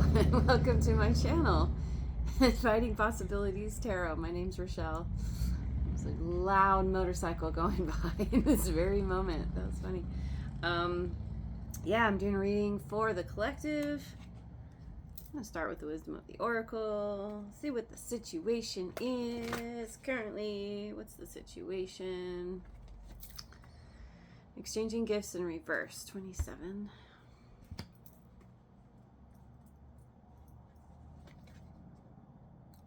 and welcome to my channel, Inviting Possibilities Tarot. My name's Rachelle. There's a loud motorcycle going by in this very moment. That was funny. Yeah, I'm doing a reading for the collective. I'm going to start with the wisdom of the oracle, see what the situation is currently. What's the situation? Exchanging gifts in reverse, 27.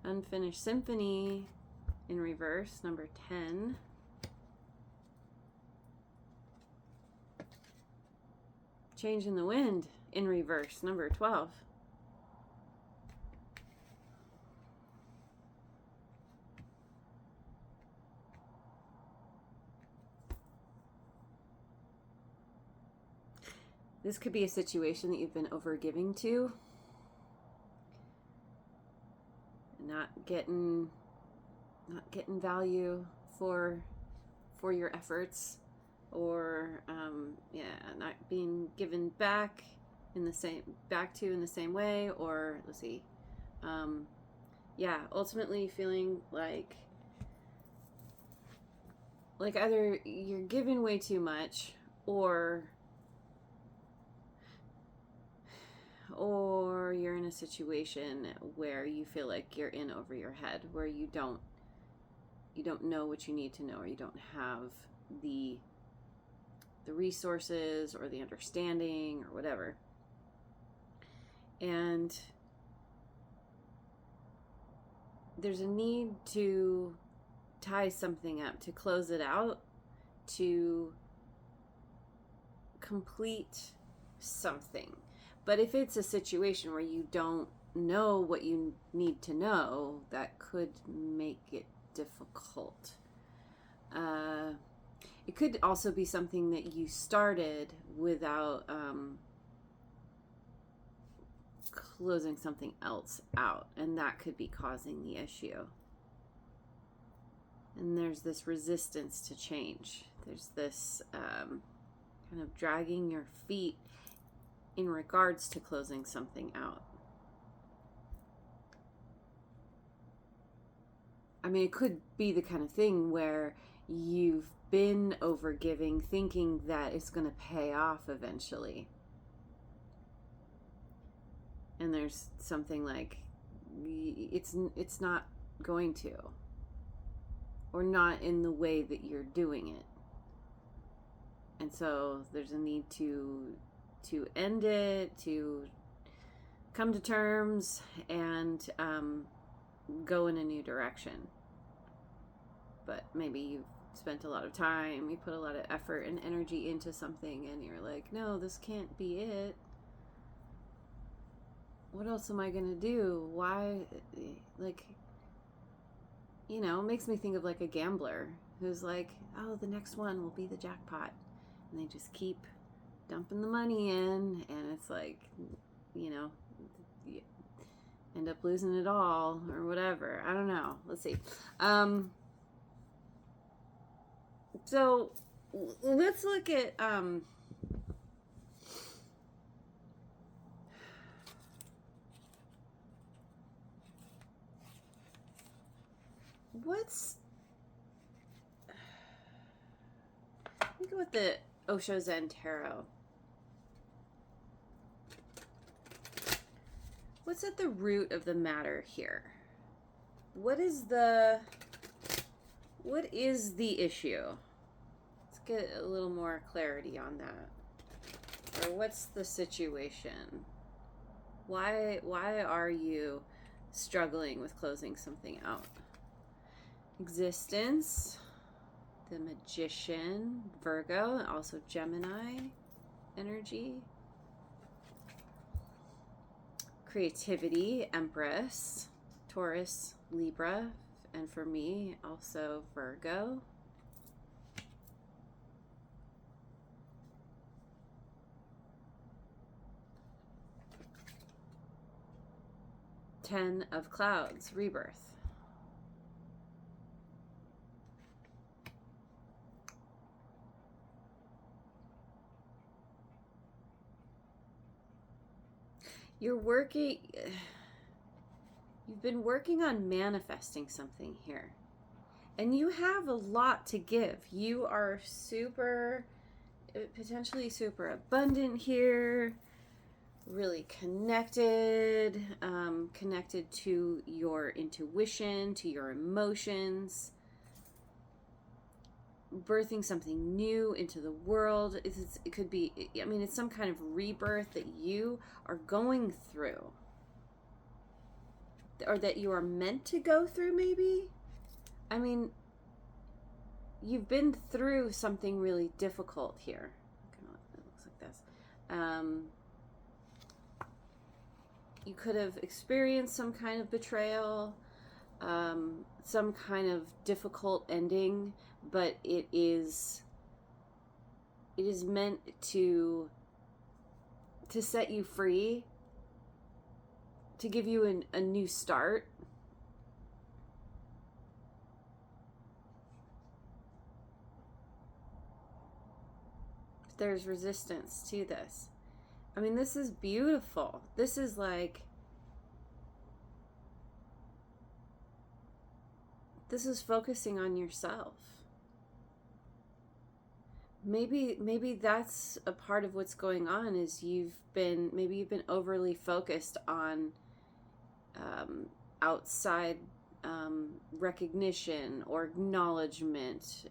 Unfinished Symphony in reverse, number 10. Change in the Wind in reverse, number 12. This could be a situation that you've been overgiving to. Not getting value for your efforts, or not being given back in the same way, or let's see, ultimately feeling like either you're giving way too much, or you're in a situation where you feel like you're in over your head, where you don't know what you need to know, or you don't have the resources or the understanding or whatever. And there's a need to tie something up, to close it out, to complete something. But if it's a situation where you don't know what you need to know, that could make it difficult. It could also be something that you started without closing something else out, and that could be causing the issue. And there's this resistance to change. There's this kind of dragging your feet in regards to closing something out. I mean, it could be the kind of thing where you've been overgiving, thinking that it's going to pay off eventually. And there's something like it's not going to, or not in the way that you're doing it. And so there's a need to end it, to come to terms, and go in a new direction. But maybe you've spent a lot of time, you put a lot of effort and energy into something, and you're like, no, this can't be it. What else am I gonna do? Why? Like, it makes me think of like a gambler who's like, oh, the next one will be the jackpot, and they just keep dumping the money in, and it's like, you end up losing it all, or whatever. I don't know. Let's see. So let's look at let me go with the Osho Zen Tarot. What's at the root of the matter here? What is the issue? Let's get a little more clarity on that. Or what's the situation? Why are you struggling with closing something out? Existence, the Magician, Virgo, and also Gemini energy. Creativity, Empress, Taurus, Libra, and for me, also Virgo. Ten of Clouds, Rebirth. You're working, you've been working on manifesting something here. And you have a lot to give. You are potentially super abundant here, really connected, connected to your intuition, to your emotions, birthing something new into the world. It could be, I mean, it's some kind of rebirth that you are going through, or that you are meant to go through, maybe. I mean, you've been through something really difficult here. It looks like this. You could have experienced some kind of betrayal, some kind of difficult ending, but it is meant to set you free, to give you a new start. There's resistance to this. I mean, this is beautiful. This is like, this is focusing on yourself. Maybe that's a part of what's going on, is you've been overly focused on outside recognition or acknowledgement,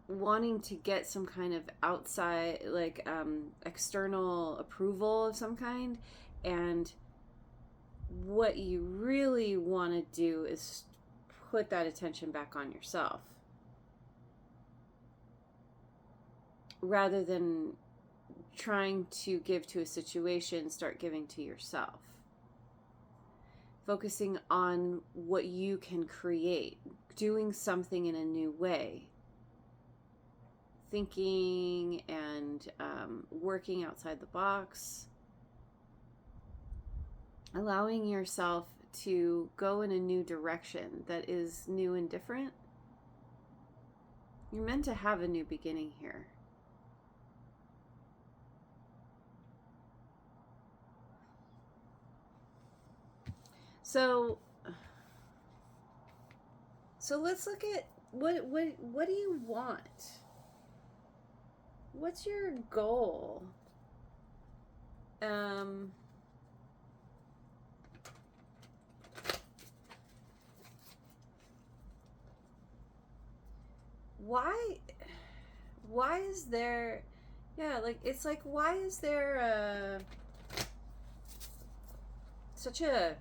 wanting to get some kind of outside, like external approval of some kind. And what you really want to do is put that attention back on yourself, rather than trying to give to a situation. Start giving to yourself, focusing on what you can create, doing something in a new way, thinking and working outside the box, allowing yourself to go in a new direction that is new and different. You're meant to have a new beginning here. So let's look at what do you want? What's your goal? Why is there, it's like, why is there such a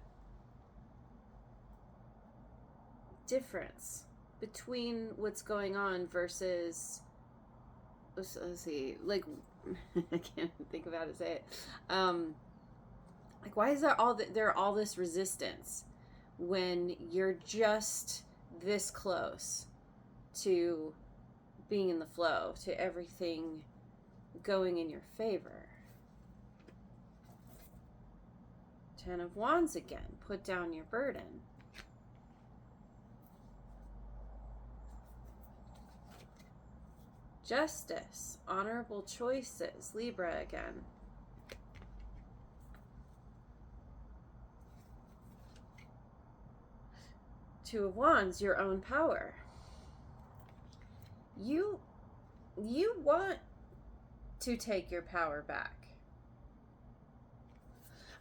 difference between what's going on versus, let's see, like, I can't think of how to say it. Like, why is there all this resistance when you're just this close to being in the flow, to everything going in your favor? Ten of Wands again. Put down your burden. Justice. Honorable choices. Libra again. Two of Wands. Your own power. You want to take your power back.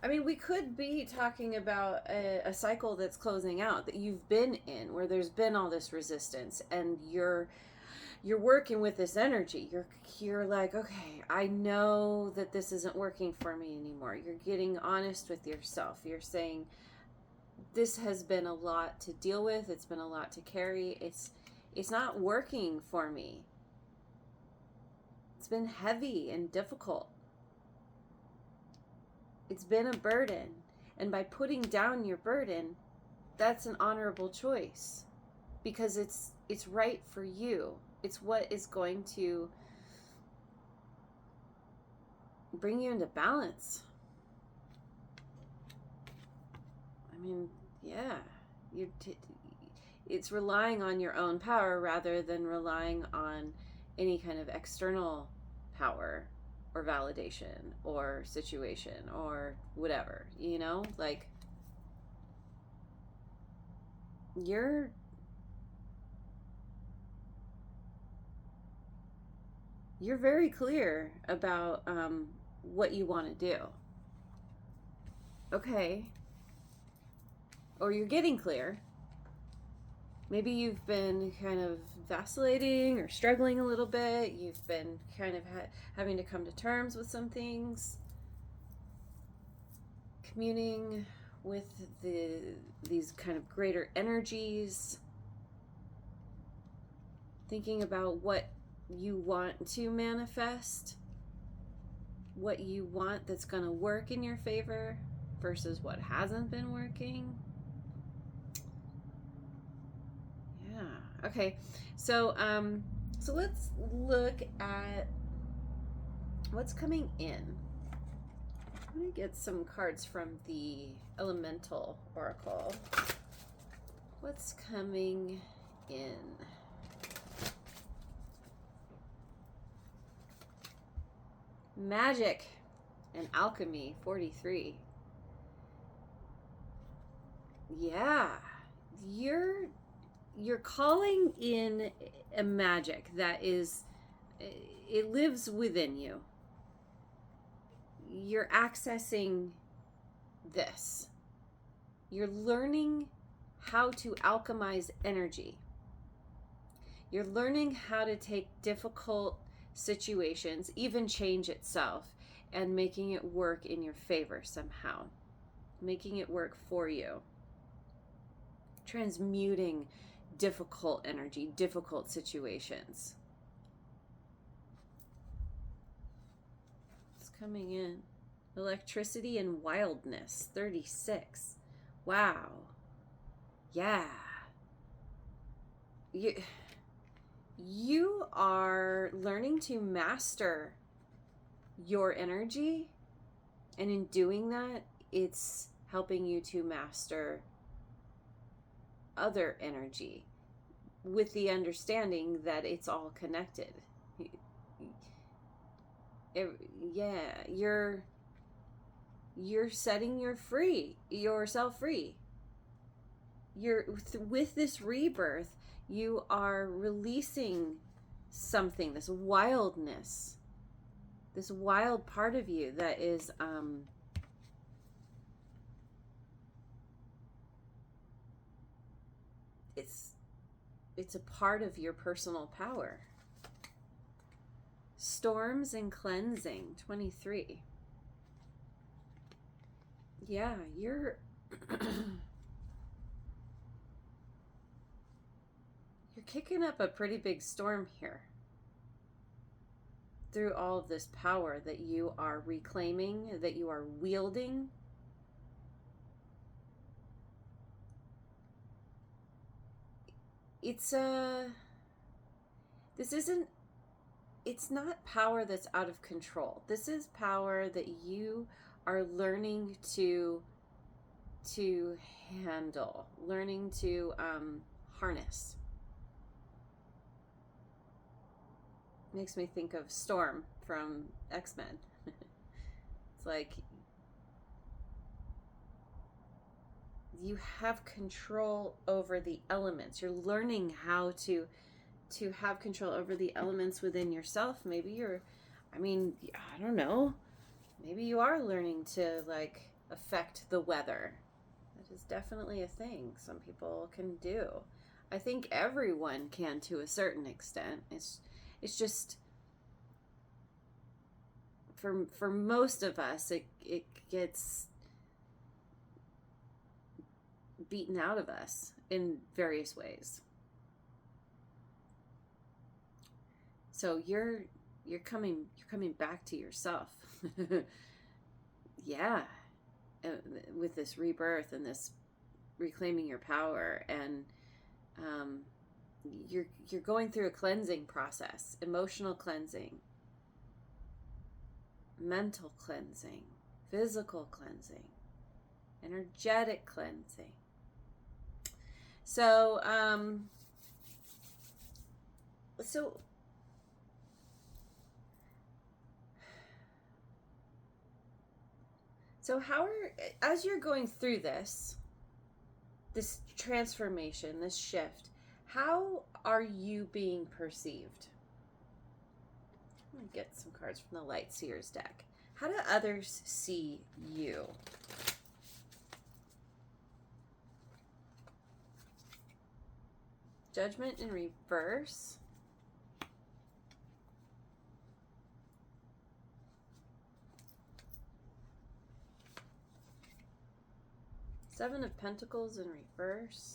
I mean, we could be talking about a cycle that's closing out, that you've been in, where there's been all this resistance, and you're working with this energy. You're like, okay, I know that this isn't working for me anymore. You're getting honest with yourself. You're saying, this has been a lot to deal with. It's been a lot to carry. It's not working for me. It's been heavy and difficult. It's been a burden. And by putting down your burden, that's an honorable choice, because it's right for you. It's what is going to bring you into balance. I mean, yeah, it's relying on your own power rather than relying on any kind of external power or validation or situation or whatever, you know, like you're very clear about what you want to do. Okay. Or you're getting clear. Maybe you've been kind of vacillating or struggling a little bit. You've been kind of having to come to terms with some things. Communing with these kind of greater energies. Thinking about what you want to manifest. What you want that's going to work in your favor versus what hasn't been working. Yeah. Okay. So let's look at what's coming in. I'm going to get some cards from the Elemental Oracle. What's coming in? Magic and Alchemy 43. Yeah. You're calling in a magic that is, it lives within you. You're accessing this. You're learning how to alchemize energy. You're learning how to take difficult situations, even change itself, and making it work in your favor somehow. Making it work for you. Transmuting difficult energy, difficult situations. It's coming in. Electricity and Wildness, 36. Wow. Yeah. You are learning to master your energy, and in doing that, it's helping you to master other energy with the understanding that it's all connected. You're setting yourself free. You're with this rebirth, you are releasing something, this wildness, this wild part of you that is it's a part of your personal power. Storms and Cleansing, 23. Yeah, you're you're kicking up a pretty big storm here. Through all of this power that you are reclaiming, that you are wielding. It's not power that's out of control. This is power that you are learning to handle, learning to harness. Makes me think of Storm from X-Men. It's like you have control over the elements. You're learning how to have control over the elements within yourself. Maybe I don't know. Maybe you are learning to like affect the weather. That is definitely a thing some people can do. I think everyone can to a certain extent. It's just for most of us it gets beaten out of us in various ways. So you're coming back to yourself. Yeah. With this rebirth and this reclaiming your power, and you're going through a cleansing process, emotional cleansing, mental cleansing, physical cleansing, energetic cleansing. So So as you're going through this transformation, this shift, how are you being perceived? I'm going to get some cards from the Light Seers deck. How do others see you? Judgment in reverse. Seven of Pentacles in reverse.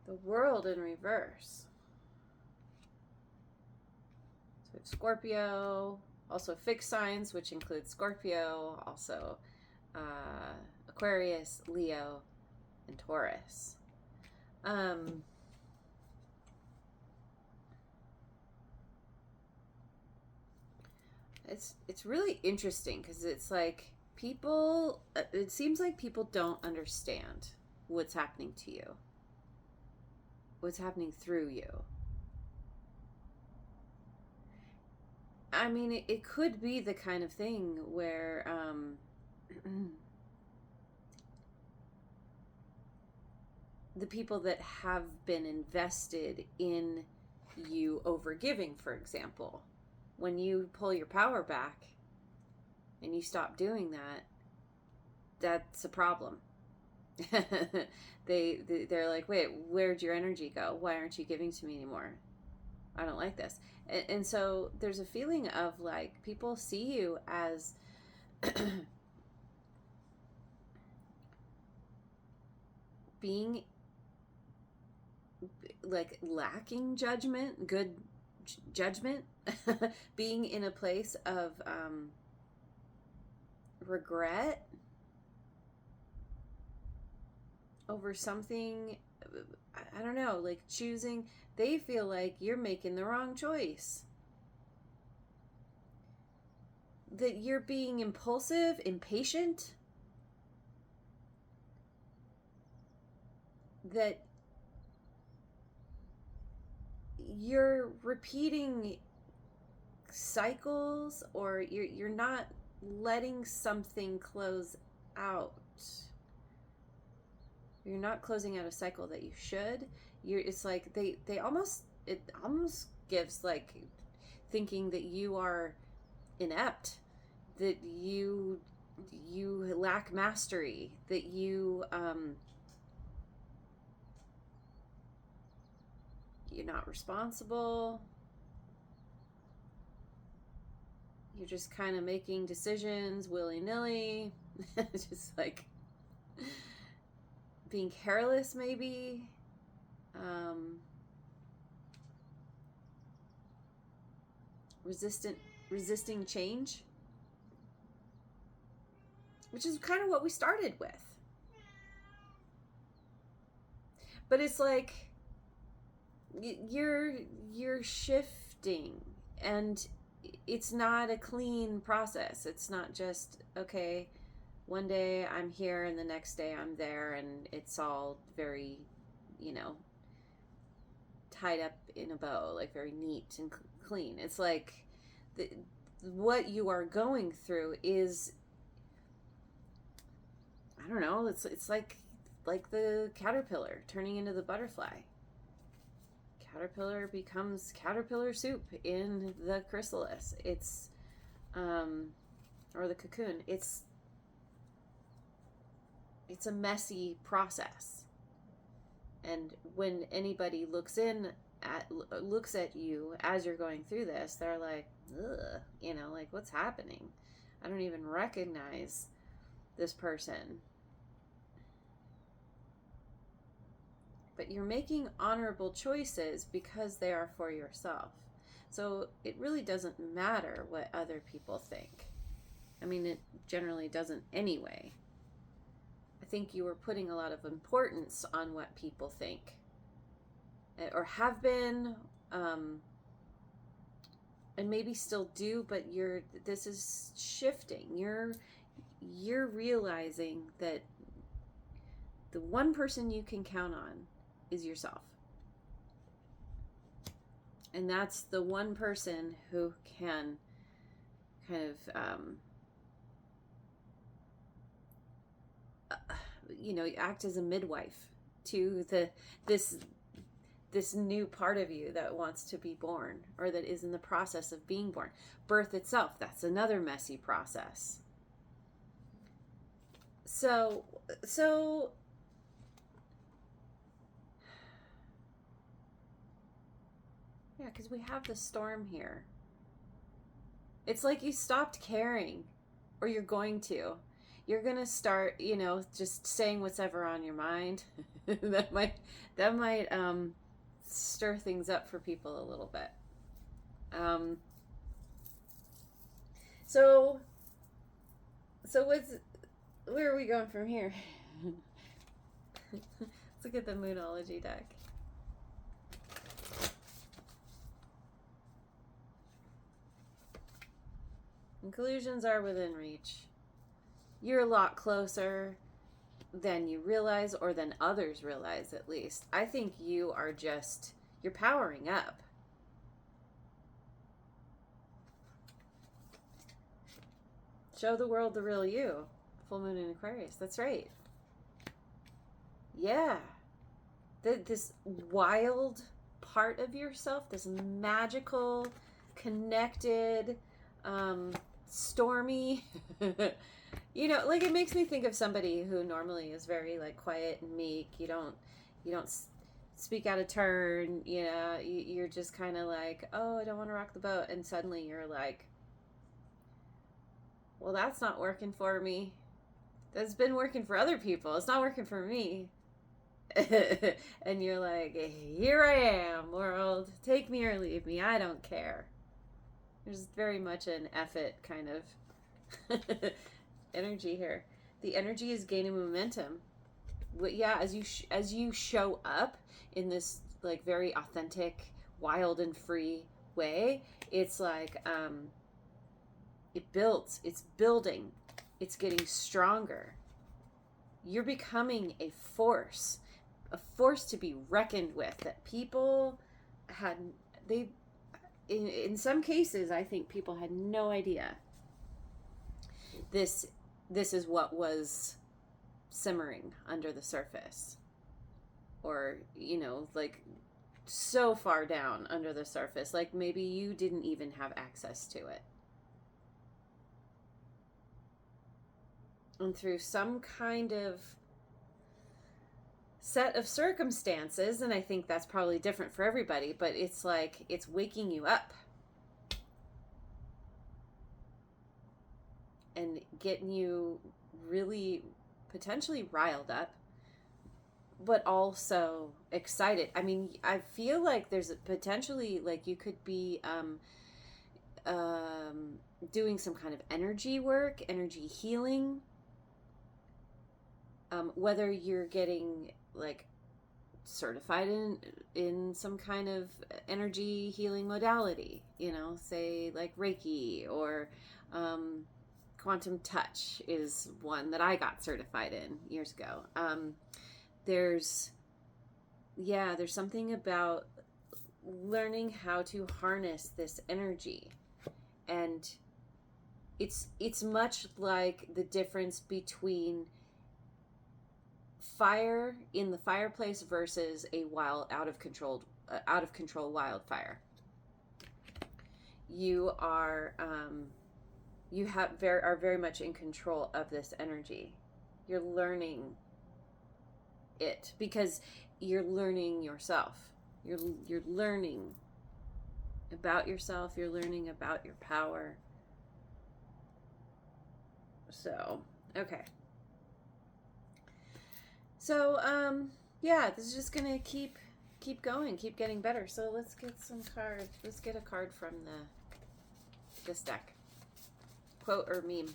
The World in reverse. So we have Scorpio, also fixed signs, which include Scorpio, also Aquarius, Leo, and Taurus. It's really interesting because it's like it seems like people don't understand what's happening to you, what's happening through you. I mean, it could be the kind of thing where the people that have been invested in you overgiving, for example, when you pull your power back and you stop doing that, that's a problem. They're like, wait, where'd your energy go? Why aren't you giving to me anymore? I don't like this. And so there's a feeling of like people see you as being like lacking judgment, good judgment, being in a place of regret over something. I don't know, like choosing. They feel like you're making the wrong choice, that you're being impulsive, impatient, that you're repeating cycles, or you're not letting something close out. You're not closing out a cycle that you should. It's like it almost gives like thinking that you are inept, that you lack mastery, that you're not responsible. You're just kind of making decisions willy-nilly. Just like being careless, maybe. Resisting change, which is kind of what we started with. But it's like you're shifting, and it's not a clean process. It's not just, okay, one day I'm here and the next day I'm there, and it's all very, tied up in a bow, like very neat and clean. It's like what you are going through is, I don't know, it's like the caterpillar turning into the butterfly. Caterpillar becomes caterpillar soup in the chrysalis. It's or the cocoon. It's a messy process. And when anybody looks at you as you're going through this, they're like, ugh, like, what's happening? I don't even recognize this person. But you're making honorable choices because they are for yourself. So it really doesn't matter what other people think. I mean, it generally doesn't anyway. I think you were putting a lot of importance on what people think, or have been, and maybe still do, but this is shifting. You're realizing that the one person you can count on is yourself. And that's the one person who can kind of, act as a midwife to this new part of you that wants to be born, or that is in the process of being born. Birth itself, that's another messy process. So yeah, because we have the storm here. It's like you stopped caring, or you're going to. You're going to start, just saying what's ever on your mind. that might stir things up for people a little bit. So where are we going from here? Let's look at the Moonology deck. Conclusions are within reach. You're a lot closer than you realize, or than others realize, at least. I think you're powering up. Show the world the real you. Full moon in Aquarius. That's right. Yeah. This wild part of yourself, this magical, connected, stormy, it makes me think of somebody who normally is very quiet and meek. You don't speak out of turn. You're just kind of oh, I don't want to rock the boat, and suddenly you're like, well, that's not working for me. That's been working for other people. It's not working for me. And you're like, here I am, world. Take me or leave me. I don't care. There's very much an F it kind of energy here. The energy is gaining momentum. But yeah, as you show up in this very authentic, wild and free way, it's it builds. It's building. It's getting stronger. You're becoming a force to be reckoned with. That people in some cases, I think people had no idea this is what was simmering under the surface, or so far down under the surface, maybe you didn't even have access to it. And through some kind of set of circumstances, and I think that's probably different for everybody, but it's it's waking you up and getting you really potentially riled up, but also excited. I mean, I feel like there's potentially you could be doing some kind of energy work, energy healing, whether you're getting certified in some kind of energy healing modality, say Reiki, or quantum touch is one that I got certified in years ago. There's something about learning how to harness this energy, and it's much like the difference between fire in the fireplace versus a wild, out of control wildfire. You are are very much in control of this energy. You're learning it because you're learning yourself. You're learning about yourself. You're learning about your power. So, okay. So, this is just gonna keep going, keep getting better. So let's get some cards. Let's get a card from this deck. Quote or meme.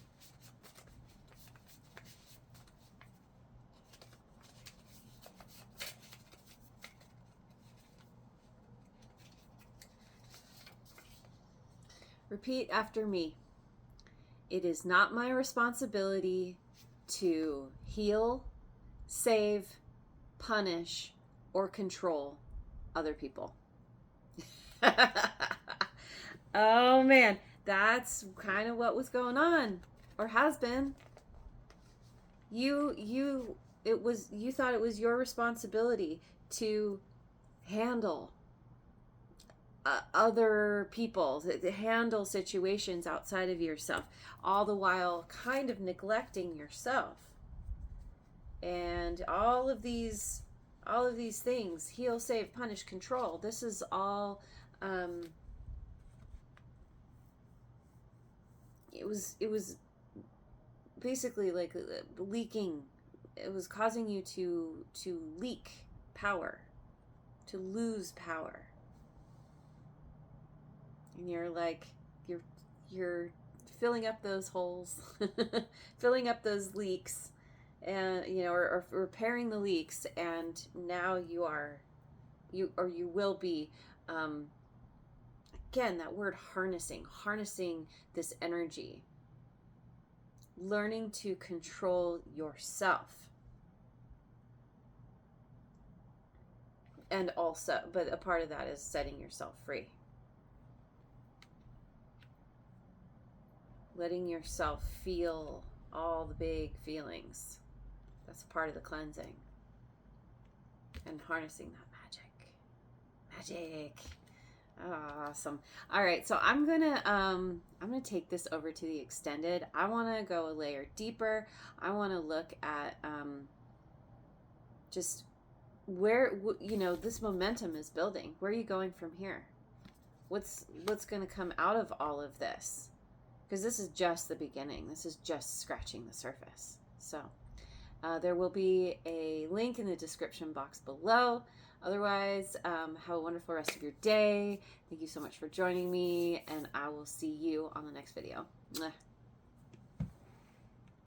Repeat after me. It is not my responsibility to heal, save, punish, or control other people. Oh man, that's kind of what was going on, or has been. You thought it was your responsibility to handle other people, to handle situations outside of yourself, all the while kind of neglecting yourself. And all of these things, heal, save, punish, control, this is all it was basically like leaking. It was causing you to leak power, to lose power. And you're like, you're filling up those holes, filling up those leaks, and or repairing the leaks. And now you will be, again, that word, harnessing this energy, learning to control yourself. And also, but a part of that is setting yourself free. Letting yourself feel all the big feelings. That's part of the cleansing. And harnessing that magic. Awesome. All right, so I'm gonna take this over to the extended. I want to go a layer deeper. I want to look at just where this momentum is building. Where are you going from here? What's going to come out of all of this? Because this is just the beginning. This is just scratching the surface. So there will be a link in the description box below. Otherwise, have a wonderful rest of your day. Thank you so much for joining me, and I will see you on the next video. Mwah.